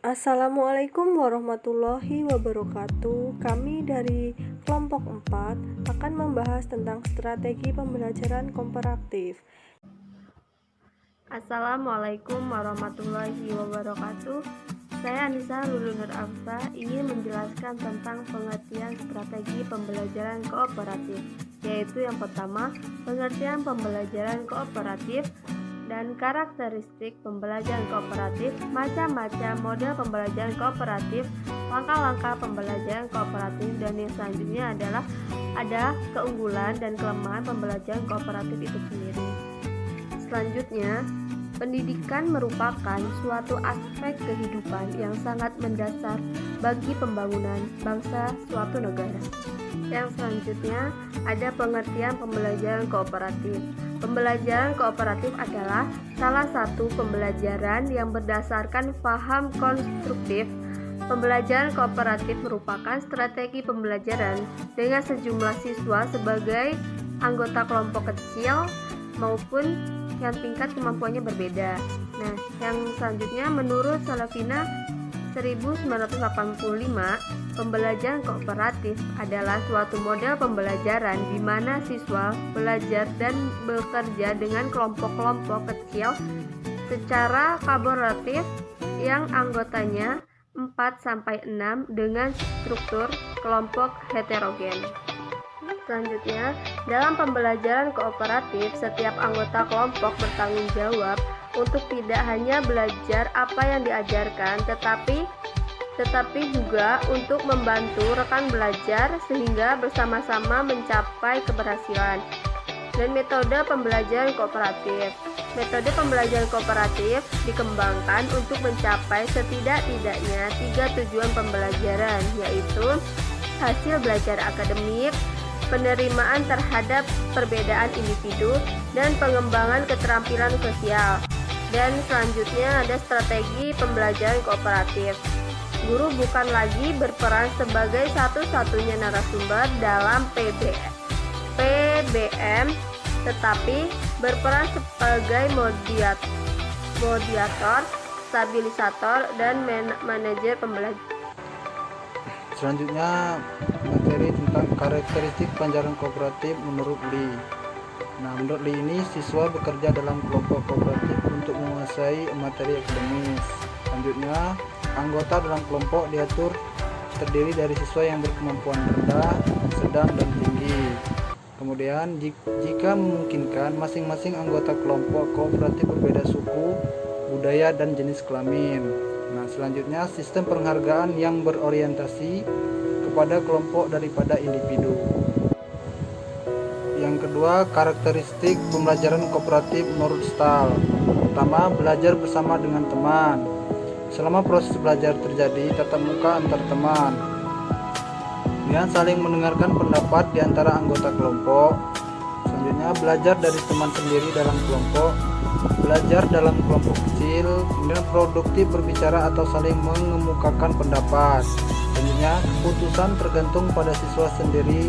Assalamualaikum warahmatullahi wabarakatuh. Kami dari kelompok 4 akan membahas tentang strategi pembelajaran komparatif. Assalamualaikum warahmatullahi wabarakatuh. Saya Anissa Lulu Nur Afsa ingin menjelaskan tentang pengertian strategi pembelajaran kooperatif, yaitu yang pertama, pengertian pembelajaran kooperatif dan karakteristik pembelajaran kooperatif, macam-macam model pembelajaran kooperatif, langkah-langkah pembelajaran kooperatif, dan yang selanjutnya adalah ada keunggulan dan kelemahan pembelajaran kooperatif itu sendiri. Selanjutnya, pendidikan merupakan suatu aspek kehidupan yang sangat mendasar bagi pembangunan bangsa suatu negara. Yang selanjutnya, ada pengertian pembelajaran kooperatif. Pembelajaran kooperatif adalah salah satu pembelajaran yang berdasarkan paham konstruktif. Pembelajaran kooperatif merupakan strategi pembelajaran dengan sejumlah siswa sebagai anggota kelompok kecil maupun yang tingkat kemampuannya berbeda. Nah, yang selanjutnya menurut Salavina 1985, pembelajaran kooperatif adalah suatu model pembelajaran di mana siswa belajar dan bekerja dengan kelompok-kelompok kecil secara kolaboratif yang anggotanya 4-6 dengan struktur kelompok heterogen. Selanjutnya, dalam pembelajaran kooperatif, setiap anggota kelompok bertanggung jawab untuk tidak hanya belajar apa yang diajarkan, tetapi juga untuk membantu rekan belajar sehingga bersama-sama mencapai keberhasilan. Dan metode pembelajaran kooperatif. Metode pembelajaran kooperatif dikembangkan untuk mencapai setidak-tidaknya 3 tujuan pembelajaran, yaitu hasil belajar akademik, penerimaan terhadap perbedaan individu, dan pengembangan keterampilan sosial. Dan selanjutnya ada strategi pembelajaran kooperatif. Guru bukan lagi berperan sebagai satu-satunya narasumber dalam PBM, tetapi berperan sebagai moderator, stabilisator, dan manajer pembelajaran. Selanjutnya, materi tentang karakteristik pembelajaran kooperatif menurut Lee. Nah, menurut Lee ini siswa bekerja dalam kelompok kooperatif untuk menguasai materi akademis. Selanjutnya, anggota dalam kelompok diatur terdiri dari siswa yang berkemampuan rendah, sedang, dan tinggi. Kemudian, jika memungkinkan, masing-masing anggota kelompok kooperatif berbeda suku, budaya, dan jenis kelamin. Nah, selanjutnya sistem penghargaan yang berorientasi kepada kelompok daripada individu. Yang kedua, karakteristik pembelajaran kooperatif menurut Stahl. Pertama, belajar bersama dengan teman. Selama proses belajar terjadi tatap muka antar teman. Kemudian saling mendengarkan pendapat di antara anggota kelompok. Selanjutnya, belajar dari teman sendiri dalam kelompok. Belajar dalam kelompok kecil, kemudian produktif berbicara atau saling mengemukakan pendapat. Selanjutnya, keputusan tergantung pada siswa sendiri,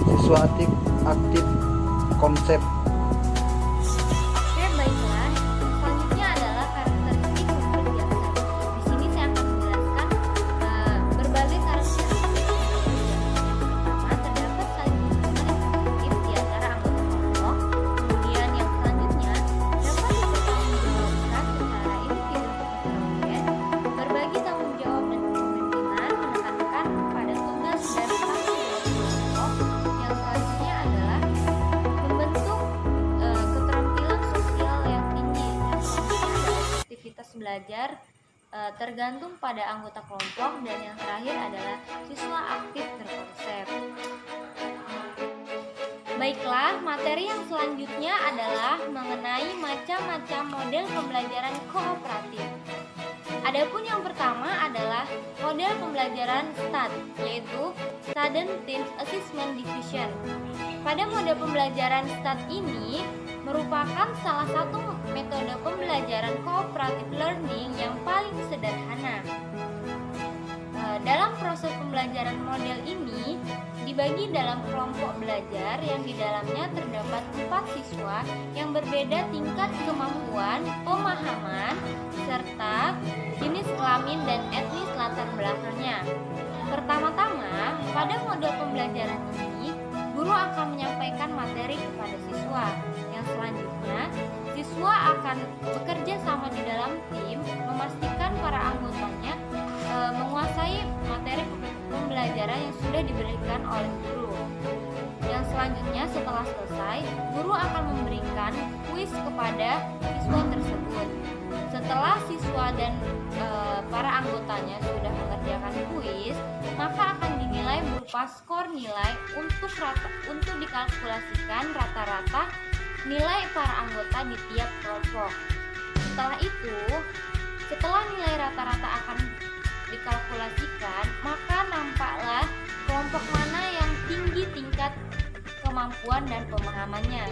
siswa aktif konsep. Oke, baiklah. Selanjutnya adalah karakteristik pembelajaran. Di sini saya akan menjelaskan berbagai karakteristik pembelajaran. Pertama, terdapat saling hubungan efektif di antara anggota kelompok. Kemudian yang selanjutnya dapat dipertanggungjawabkan secara individu heterogen, berbagi tanggung jawab dan kepemimpinan, menekankan pada tugas dan tanggung jawab kelompok. Yang selanjutnya adalah membentuk keterampilan sosial yang tinggi. Yang selanjutnya adalah aktivitas belajar tergantung pada anggota kelompok, dan yang terakhir adalah siswa aktif berkonsep. Baiklah, materi yang selanjutnya adalah mengenai macam-macam model pembelajaran kooperatif. Adapun yang pertama adalah model pembelajaran STAD, yaitu Student Team Assessment Division. Pada model pembelajaran STAD ini merupakan salah satu metode pembelajaran cooperative learning yang paling sederhana. Dalam proses pembelajaran model ini dibagi dalam kelompok belajar yang di dalamnya terdapat 4 siswa yang berbeda tingkat kemampuan, pemahaman, serta jenis kelamin dan etnis latar belakangnya. Pertama-tama, pada model pembelajaran ini, guru akan menyampaikan materi kepada siswa. Yang selanjutnya, siswa akan bekerja sama di dalam tim, memastikan para anggotanya menguasai materi pembelajaran yang sudah diberikan oleh guru. Yang selanjutnya, setelah selesai, guru akan memberikan kuis kepada siswa tersebut. Setelah siswa dan para anggotanya sudah mengerjakan kuis, maka akan dinilai berupa skor nilai untuk dikalkulasikan rata-rata nilai para anggota di tiap kelompok. Setelah nilai rata-rata akan dikalkulasikan, maka nampaklah kelompok mana yang tinggi tingkat kemampuan dan pemahamannya.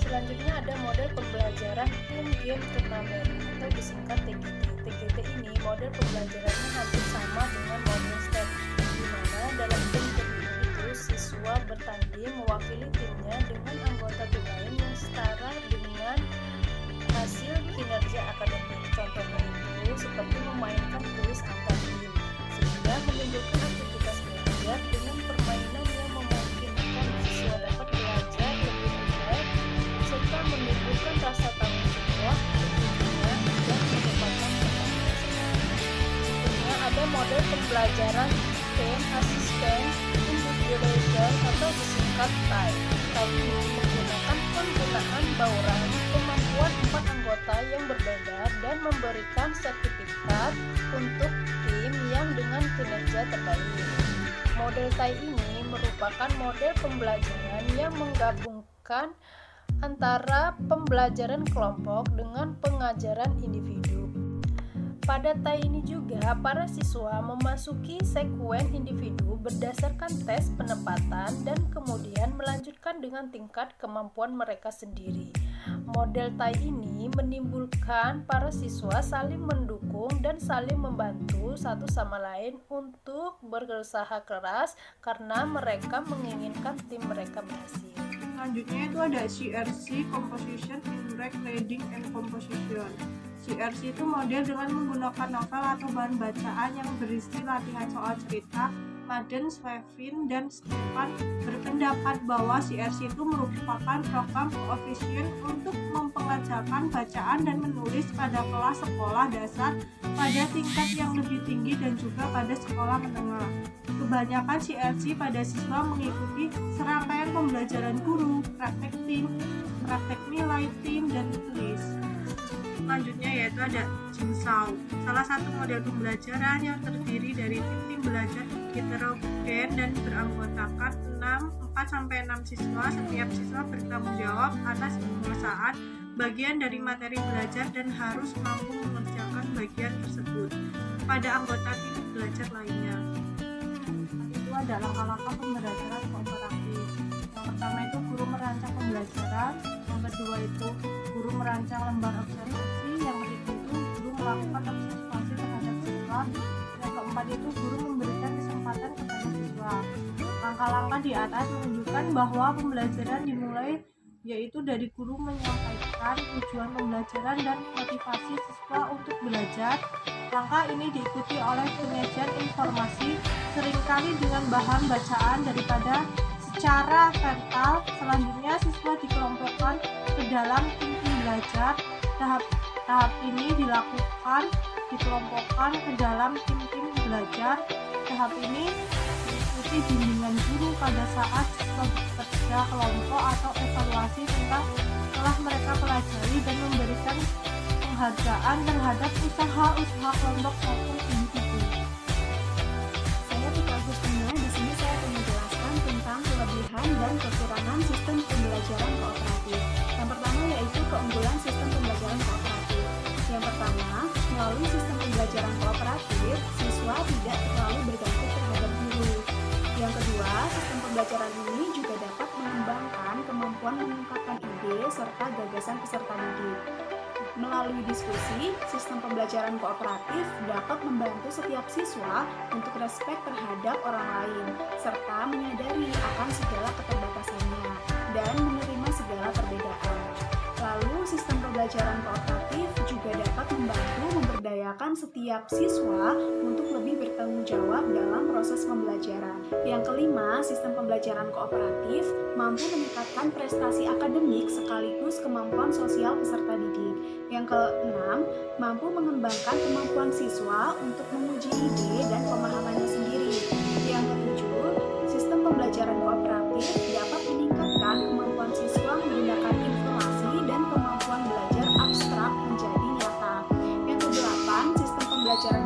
Selanjutnya ada model pembelajaran Team Game Turnamen atau disingkat TGT. TGT ini model pembelajarannya hampir sama dengan model STEP, di mana dalam tim itu siswa bertanding mewakili timnya dengan anggota tim lain yang setara dengan hasil kinerja akademik. Contohnya itu seperti memainkan kuis antar tim, sehingga menimbulkan aktivitas belajar dengan permainan yang memungkinkan siswa dapat belajar lebih mudah serta menimbulkan rasa tanggung jawab, kejujuran, dan mendapatkan pengetahuan. Berikutnya ada model pembelajaran Team Assistant Individualization atau disingkat TAI. TAI ini menggunakan penggunaan bauran kemampuan 4 anggota yang berbeda dan memberikan sertifikat untuk tim yang dengan kinerja terbaik. Model TAI ini merupakan model pembelajaran yang menggabungkan antara pembelajaran kelompok dengan pengajaran individu. Pada TAI ini juga para siswa memasuki sekuen individu berdasarkan tes penempatan dan kemudian melanjutkan dengan tingkat kemampuan mereka sendiri. Model TAI ini menimbulkan para siswa saling mendukung dan saling membantu satu sama lain untuk berusaha keras karena mereka menginginkan tim mereka berhasil. Selanjutnya itu ada CRC, Composition in Reading and Composition. CRC itu model dengan menggunakan novel atau bahan bacaan yang berisi latihan soal cerita. Madden, Swevin, dan Stefan berpendapat bahwa CRC itu merupakan program ofisial untuk mempengajarkan bacaan dan menulis pada kelas sekolah dasar pada tingkat yang lebih tinggi dan juga pada sekolah menengah. Kebanyakan CRC pada siswa mengikuti serangkaian pembelajaran guru, praktek tim, praktek nilai tim, dan tulis. Selanjutnya yaitu ada Jigsaw, salah satu model pembelajaran yang terdiri dari tim belajar heterogen dan beranggotakan 4-6 siswa. Setiap siswa bertanggung jawab atas penyelesaian bagian dari materi belajar dan harus mampu mengerjakan bagian tersebut pada anggota tim belajar lainnya. Itu ada langkah-langkah pembelajaran kooperatif. Yang pertama itu guru merancang pembelajaran, yang kedua itu guru merancang lembar observasi, yang ketiga itu guru melakukan observasi terhadap siswa, yang keempat itu guru memberikan kesempatan kepada siswa. Langkah-langkah di atas menunjukkan bahwa pembelajaran dimulai yaitu dari guru menyampaikan tujuan pembelajaran dan motivasi siswa untuk belajar. Langkah ini diikuti oleh penyajian informasi seringkali dengan bahan bacaan daripada secara verbal. Selanjutnya siswa dikelompokkan ke dalam tim belajar. Tahap ini dilakukan dikelompokkan ke dalam tim belajar. Tahap ini diikuti bimbingan guru pada saat siswa bekerja kelompok atau evaluasi tentang telah mereka pelajari dan memberikan penghargaan terhadap usaha-usaha kelompok maupun individu. Saya Tika Agustina. Di sini saya akan menjelaskan tentang kelebihan dan kekurangan sistem pembelajaran kooperatif. Yang pertama yaitu keunggulan sistem pembelajaran kooperatif. Yang pertama, melalui sistem pembelajaran kooperatif, siswa tidak terlalu bergantung terhadap guru. Yang kedua, sistem pembelajaran ini juga dapat mengembangkan kemampuan mengungkapkan ide serta gagasan peserta didik. Melalui diskusi, sistem pembelajaran kooperatif dapat membantu setiap siswa untuk respek terhadap orang lain, serta menyadari akan segala keterbatasannya dan menerima segala perbedaan. Lalu, sistem pembelajaran kooperatif juga memberdayakan setiap siswa untuk lebih bertanggung jawab dalam proses pembelajaran. Yang kelima, sistem pembelajaran kooperatif mampu meningkatkan prestasi akademik sekaligus kemampuan sosial peserta didik. Yang keenam, mampu mengembangkan kemampuan siswa untuk menguji ide dan pemahamannya sendiri. Yang ketujuh, sistem pembelajaran kooperatif dapat meningkatkan kemampuan siswa menggunakan informasi dan kemampuan belajar abstrak menjadi nyata. Yang kedelapan, sistem pembelajaran